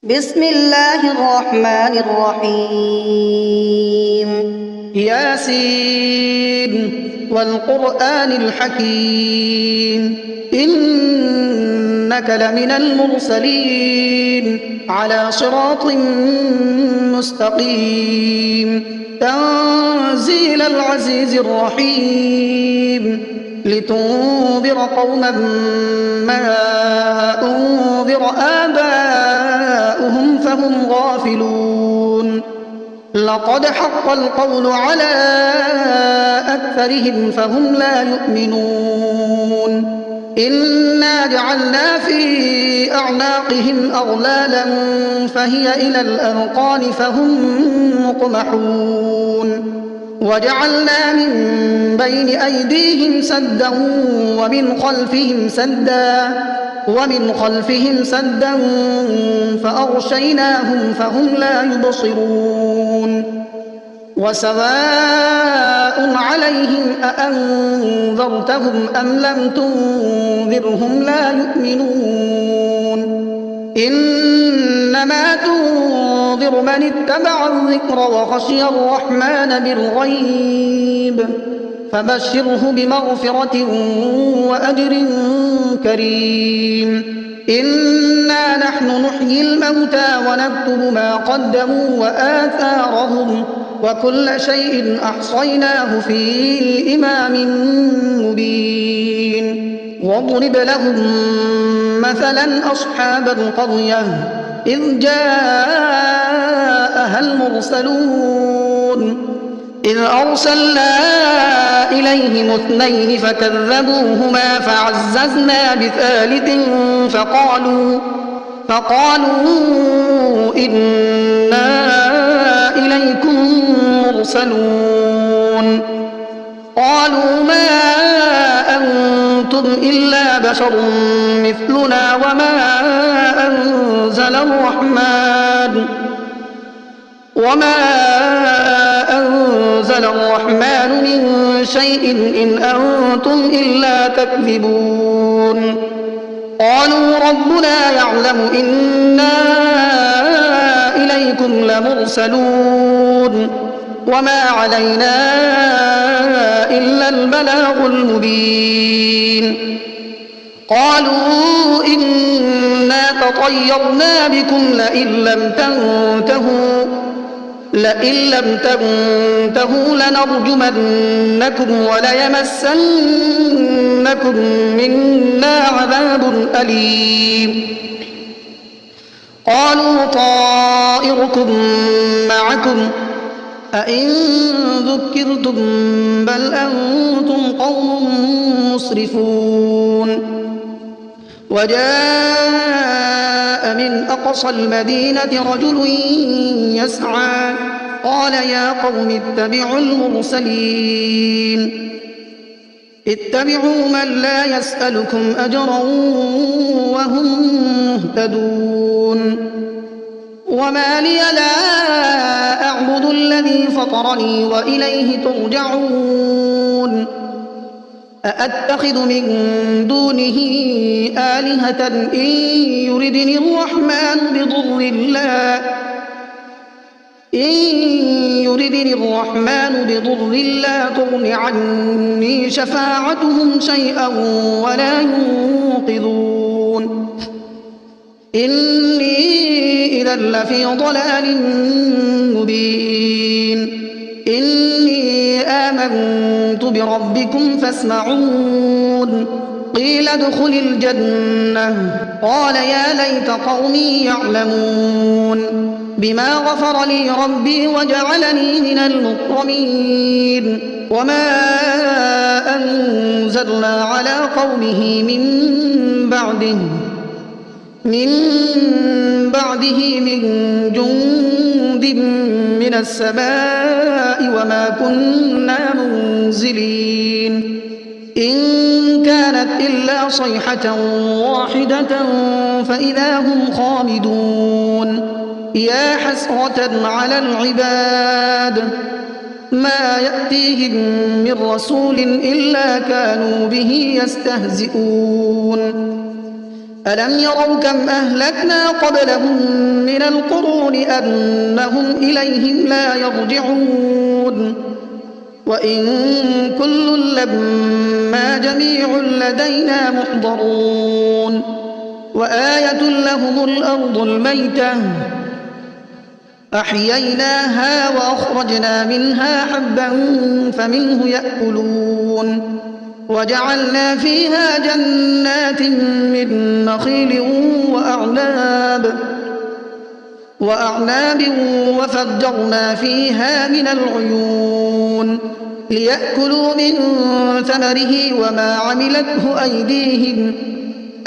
بسم الله الرحمن الرحيم ياسين والقرآن الحكيم إنك لمن المرسلين على صراط مستقيم تنزيل العزيز الرحيم لتنذر قوما ما أنذر آباؤهم فهم غافلون لقد حق القول على أكثرهم فهم لا يؤمنون إنا جعلنا في أعناقهم أغلالا فهي إلى الأذقان فهم مقمحون وجعلنا من بين أيديهم سدا ومن خلفهم سدا فأغشيناهم فهم لا يبصرون وسواء عليهم أأنذرتهم أم لم تنذرهم لا يؤمنون إنما تنذر من اتبع الذكر وخشي الرحمن بالغيب فبشره بمغفرة وأجر كريم إنا نحن نحيي الموتى ونكتب ما قدموا وآثارهم وكل شيء أحصيناه في إمام مبين واضرب لهم مثلا أصحاب القرية إذ جاءها المرسلون إذ أرسلنا إليهم اثنين فكذبوهما فعززنا بثالث فقالوا إنا إليكم مرسلون قالوا ما أنتم إلا بشر مثلنا وما أنزل الرحمن من شيء إن أنتم إلا تكذبون قالوا ربنا يعلم إنا إليكم لمرسلون وما علينا إلا البلاغ المبين قالوا إنا تطيرنا بكم لئن لم تنتهوا لنرجمنكم وليمسنكم منا عذاب أليم قالوا طائركم معكم أئن ذكرتم بل أنتم قوم مسرفون وجاء من أقصى المدينة رجل يسعى قال يا قوم اتبعوا المرسلين اتبعوا من لا يسألكم أجرا وهم مهتدون وما لي لا أعبد الذي فطرني وإليه ترجعون أأتخذ من دونه آلهة إن يردني الرحمن بضر لا تغن عني شفاعتهم شيئا ولا ينقذون إني إذا لفي ضلال مبين إني آمنت بربكم فاسمعون قيل ادخل الجنة قال يا ليت قومي يعلمون بما غفر لي ربي وجعلني من المكرمين وما أنزلنا على قومه من بعده من جند من السماء وما كنا منزلين إن كانت إلا صيحة واحدة فإذا هم خامدون يا حسرة على العباد ما يأتيهم من رسول إلا كانوا به يستهزئون ألم يروا كم أهلكنا قبلهم من القرون أنهم إليهم لا يرجعون وإن كل لما جميع لدينا محضرون وآية لهم الأرض الميتة أحييناها وأخرجنا منها حبا فمنه يأكلون وجعلنا فيها جنات من نخيل وأعناب وفجرنا فيها من العيون ليأكلوا من ثمره وما عملته أيديهم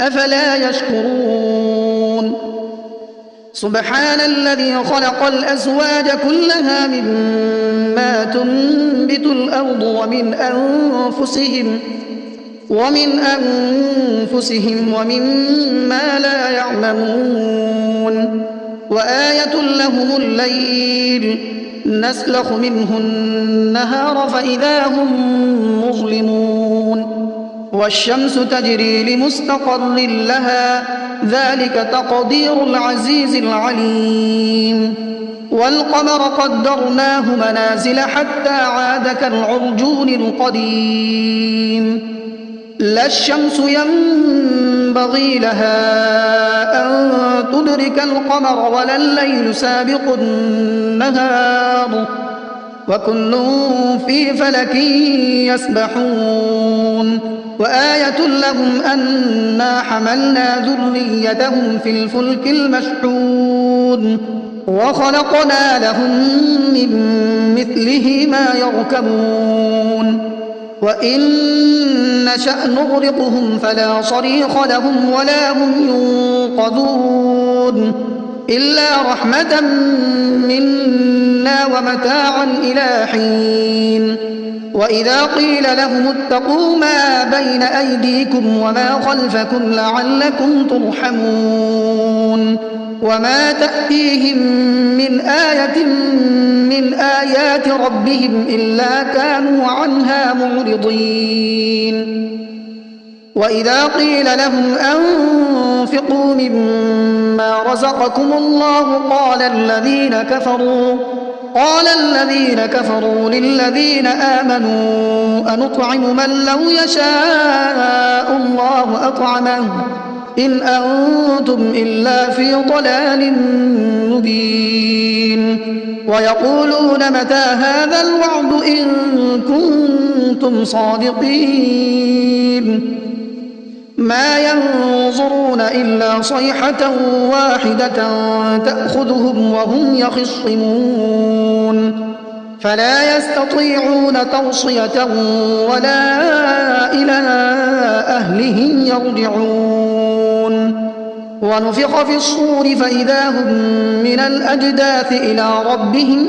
أفلا يشكرون سبحان الذي خلق الأزواج كلها مما تنبت الأرض ومن أنفسهم ومما لا يعلمون وآية لهم الليل نسلخ منه النهار فإذا هم مظلمون والشمس تجري لمستقر لها ذلك تقدير العزيز العليم والقمر قدرناه منازل حتى عاد كالعرجون القديم لا الشمس ينبغي لها أن تدرك القمر ولا الليل سابق النهار وكل في فلك يسبحون وآية لهم أنا حملنا ذريتهم في الفلك المشحون وخلقنا لهم من مثله ما يركبون وإن نشأ نغرقهم فلا صريخ لهم ولا هم ينقذون إلا رحمة منا ومتاعا إلى حين وإذا قيل لهم اتقوا ما بين أيديكم وما خلفكم لعلكم ترحمون وما تأتيهم من آية من آيات ربهم إلا كانوا عنها معرضين وإذا قيل لهم أنفقوا مما رزقكم الله قال الذين كفروا للذين آمنوا أنطعم من لو يشاء الله أطعمه إن أنتم إلا في ضلال مبين ويقولون متى هذا الوعد إن كنتم صادقين ما ينظرون إلا صيحة واحدة تأخذهم وهم يخصمون فلا يستطيعون توصية ولا إلى أهلهم يرجعون ونفخ في الصور فإذا هم من الأجداث إلى ربهم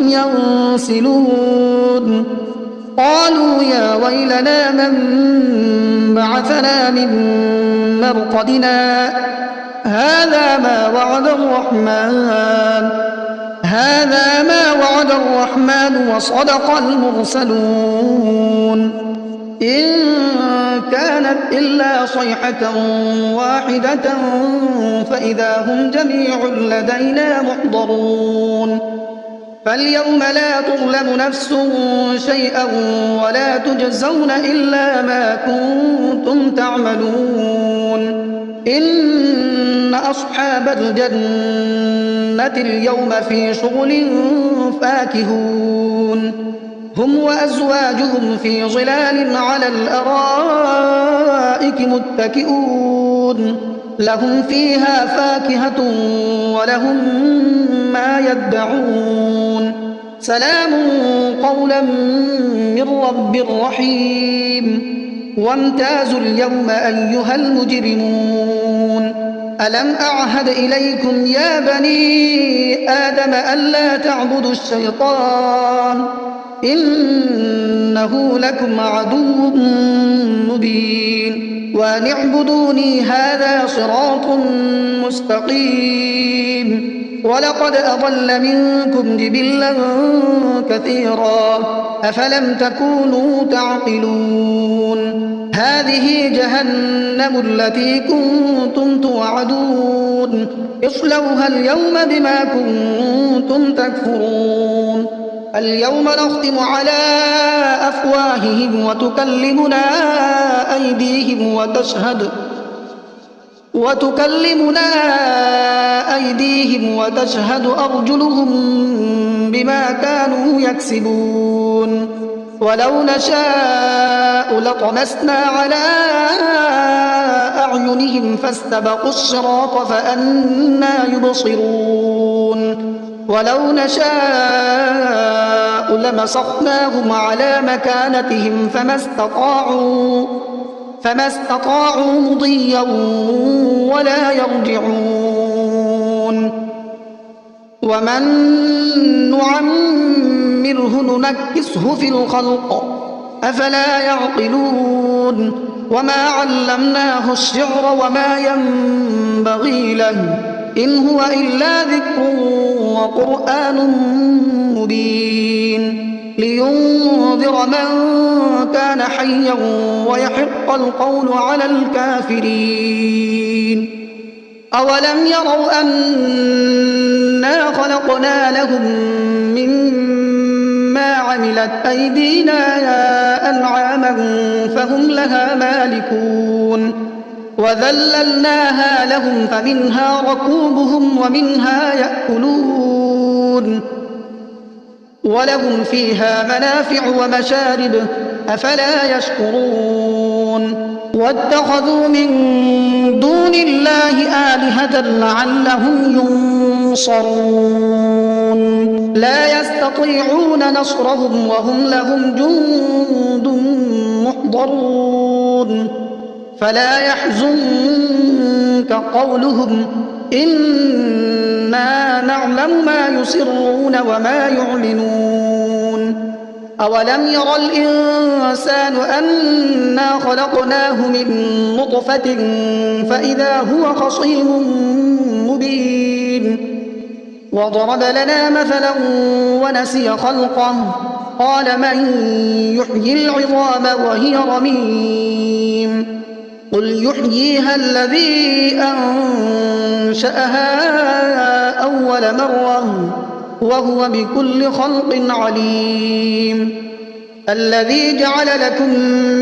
ينسلون قالوا يا ويلنا من بعثنا من مرقدنا هذا ما وعد الرحمن وصدق المرسلون إن كانت إلا صيحة واحدة فإذا هم جميع لدينا محضرون فاليوم لا تظلم نفس شيئا ولا تجزون إلا ما كنتم تعملون إن أصحاب الجنة اليوم في شغل فاكهون هم وأزواجهم في ظلال على الأرائك متكئون لهم فيها فاكهة ولهم ما يدعون سلام قولا من رب رحيم وامتازوا اليوم أيها المجرمون ألم أعهد إليكم يا بني آدم ألا تعبدوا الشيطان إنه لكم عدو مبين وأن اعبدوني هذا صراط مستقيم ولقد أضل منكم جبلا كثيرا أفلم تكونوا تعقلون هذه جهنم التي كنتم توعدون اصلوها اليوم بما كنتم تكفرون اليوم نختم على أفواههم وتكلمنا أيديهم وتشهد أرجلهم بما كانوا يكسبون ولو نشاء لطمسنا على أعينهم فاستبقوا الصراط فأنى يبصرون ولو نشاء لمسخناهم على مكانتهم فما استطاعوا مضيا ولا يرجعون ومن نعمره ننكسه في الخلق أفلا يعقلون وما علمناه الشعر وما ينبغي له إن هو إلا ذكر وقرآن مبين لينذر من كان حيا ويحق القول على الكافرين أولم يروا أنا خلقنا لهم مما عملت أيدينا أنعاما فهم لها مالكون وذللناها لهم فمنها ركوبهم ومنها يأكلون ولهم فيها منافع ومشارب أفلا يشكرون واتخذوا من دون الله آلهة لعلهم ينصرون لا يستطيعون نصرهم وهم لهم جند محضرون فلا يحزنك قولهم إنا نعلم ما يسرون وما يعلنون أولم ير الإنسان أنا خلقناه من نطفة فإذا هو خصيم مبين وضرب لنا مثلا ونسي خلقه قال من يحيي العظام وهي رميم قل يحييها الذي أنشأها أول مرة وهو بكل خلق عليم الذي جعل لكم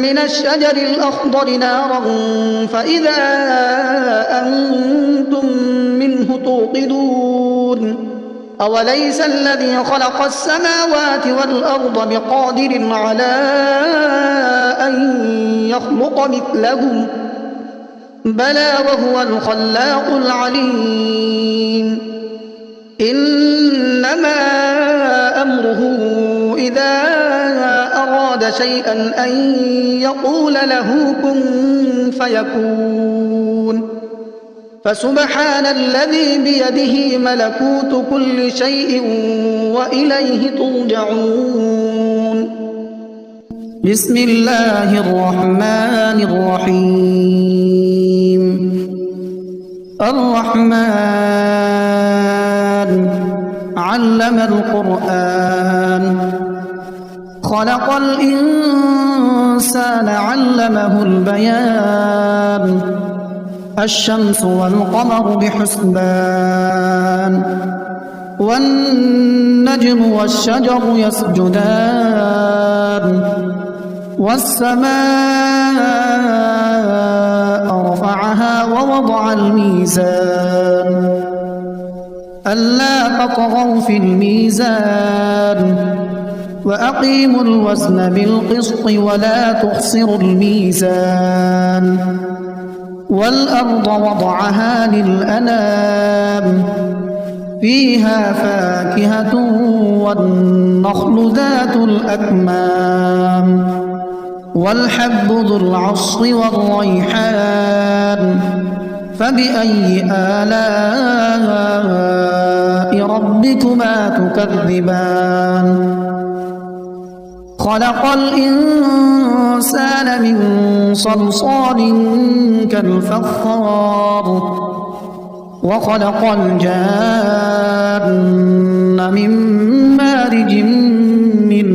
من الشجر الأخضر نارا فإذا أنتم منه توقدون أوليس الذي خلق السماوات والأرض بقادر على أن يخلق مثلهم بلى وهو الخلاق العليم إنما أمره إذا أراد شيئا أن يقول له كن فيكون فسبحان الذي بيده ملكوت كل شيء وإليه ترجعون بسم الله الرحمن الرحيم الرحمن علم القرآن خلق الإنسان علمه البيان الشمس والقمر بحسبان والنجم والشجر يسجدان والسماء رفعها ووضع الميزان ألا تطغوا في الميزان وأقيموا الوزن بالقسط ولا تخسروا الميزان والأرض وضعها للأنام فيها فاكهة والنخل ذات الأكمام والحب ذو العصف والريحان فبأي آلاء ربكما تكذبان خلق الإنسان من صلصال كالفخار وخلق الجان من مارج من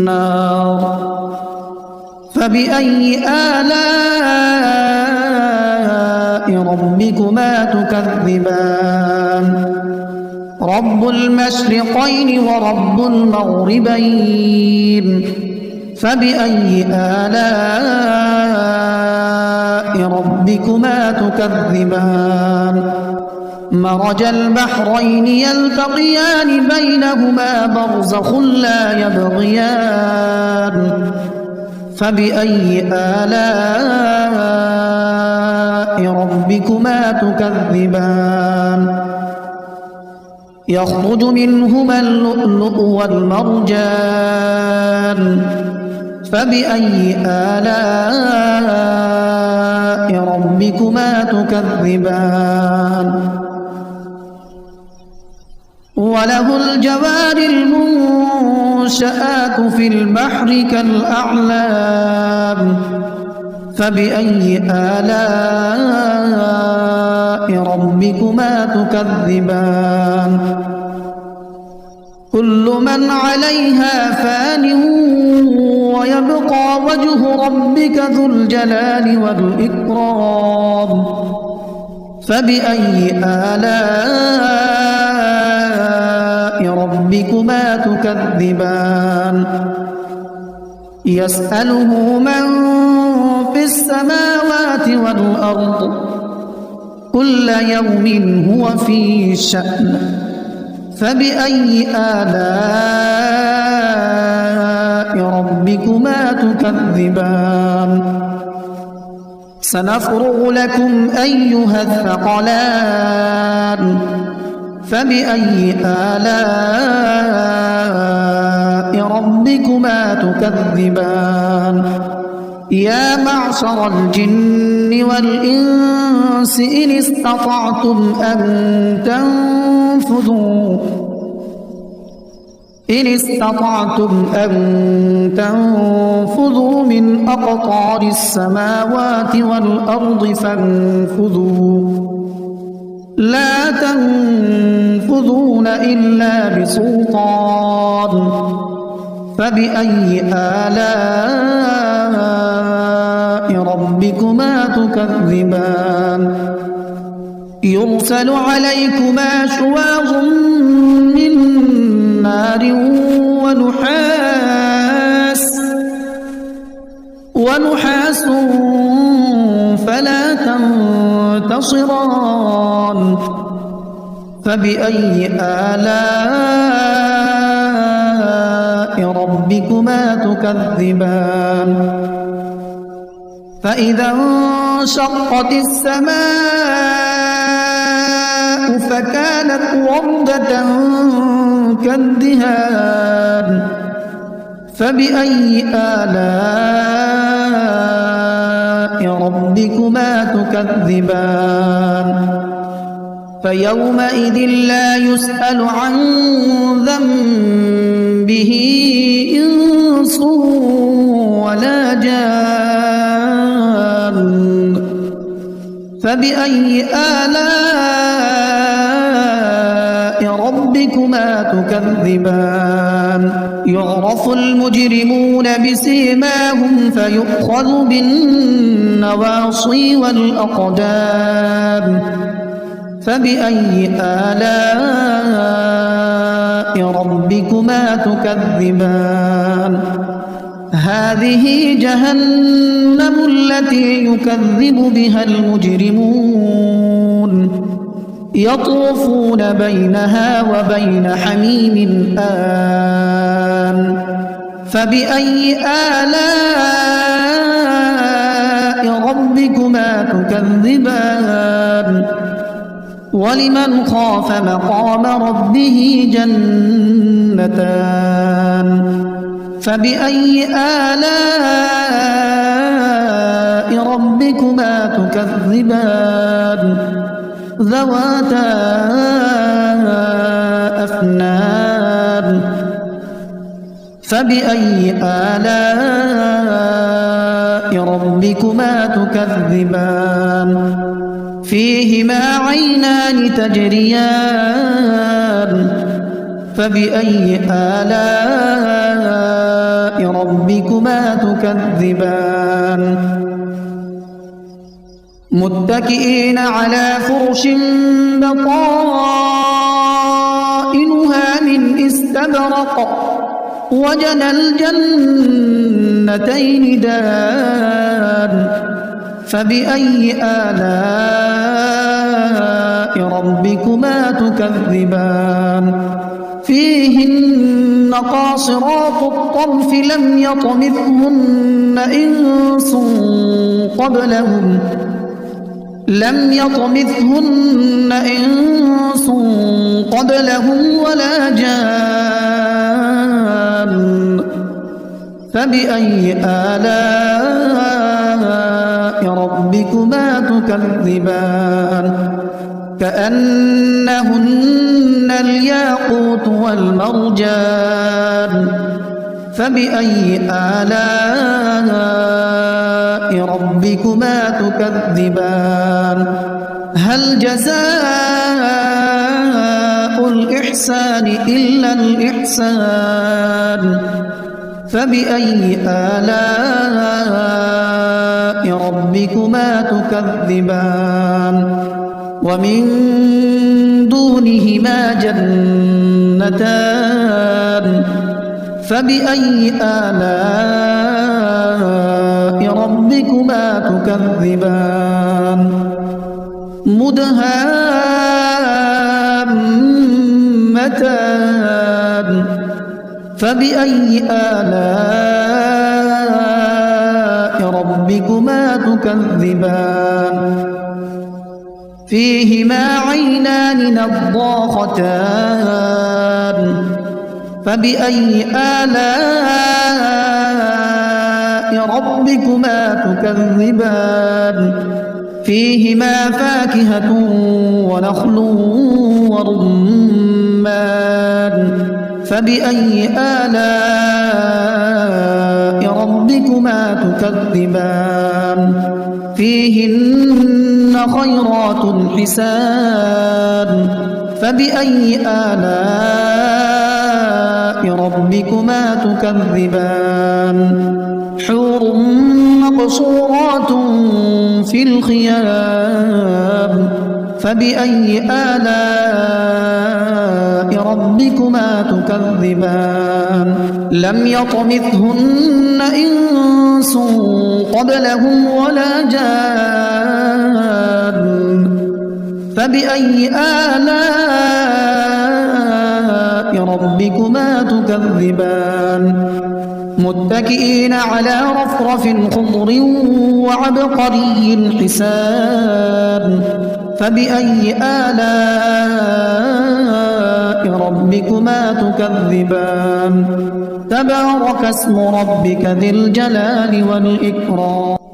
نار فبأي آلاء ربكما تكذبان رب المشرقين ورب المغربين فبأي آلاء ربكما تكذبان مرج البحرين يلتقيان بينهما برزخ لا يبغيان فبأي آلاء ربكما تكذبان يخرج منهما اللؤلؤ والمرجان فبأي آلاء ربكما تكذبان وله الجوار المنشآت في البحر كالأعلام فبأي آلاء ربكما تكذبان كل من عليها فان ويبقى وجه ربك ذو الجلال والإكرام فبأي آلاء ربكما تكذبان يسأله من في السماوات والأرض كل يوم هو في شأن فبأي آلاء ربكما تكذبان سنفرغ لكم أيها الثقلان فبأي آلاء ربكما تكذبان يا معشر الجن والإنس إن استطعتم أن تنفذوا من أقطار السماوات والأرض فانفذوا لا تنفذون إلا بسلطان فبأي آلاء ربكما تكذبان يرسل عليكما شواظ من نار ونحاس فلا تنتصران فبأي آلاء ربكما تكذبان فإذا انشقت السماء فكانت وردة كالدهان فبأي آلاء ربكما تكذبان فيومئذ لا يسأل عن ذنبه إنس ولا جان فبأي آلاء ربكما تكذبان يعرف المجرمون بسيماهم فيؤخذ بالنواصي والأقدام فبأي آلاء ربكما تكذبان هذه جهنم التي يكذب بها المجرمون يطوفون بينها وبين حميم آن فبأي آلاء ربكما تكذبان ولمن خاف مقام ربه جنتان فبأي آلاء ربكما تكذبان ذواتا أفنان فبأي آلاء ربكما تكذبان فيهما عينان تجريان فبأي آلاء ربكما تكذبان متكئين على فرش بطائنها من استبرق وجنى الجنتين دان فبأي آلاء ربكما تكذبان فيهن قاصرات الطرف لم يطمثهن إنس قبلهم ولا جان فبأي آلاء ربكما تكذبان كأنهن الياقوت والمرجان فبأي آلاء ربكما تكذبان هل جزاء الإحسان إلا الإحسان فبأي آلاء ربكما تكذبان ومن دونهما جنتان فبأي آلاء ربكما تكذبان مدهامتان فبأي آلاء ربكما تكذبان فيهما عينان نضاختان فبأي آلاء ربكما تكذبان فيهما فاكهة ونخل ورمان فبأي آلاء ربكما تكذبان فيهن خيرات حسان فبأي آلاء ربكما تكذبان حور مقصورات في الخيام فبأي آلاء ربكما تكذبان لم يطمثهن إنس قبلهم ولا جان فبأي آلاء ربكما تكذبان متكئين على رفرف خضر وعبقري حسان فبأي آلاء ربكما تكذبان تبارك اسم ربك ذي الجلال والإكرام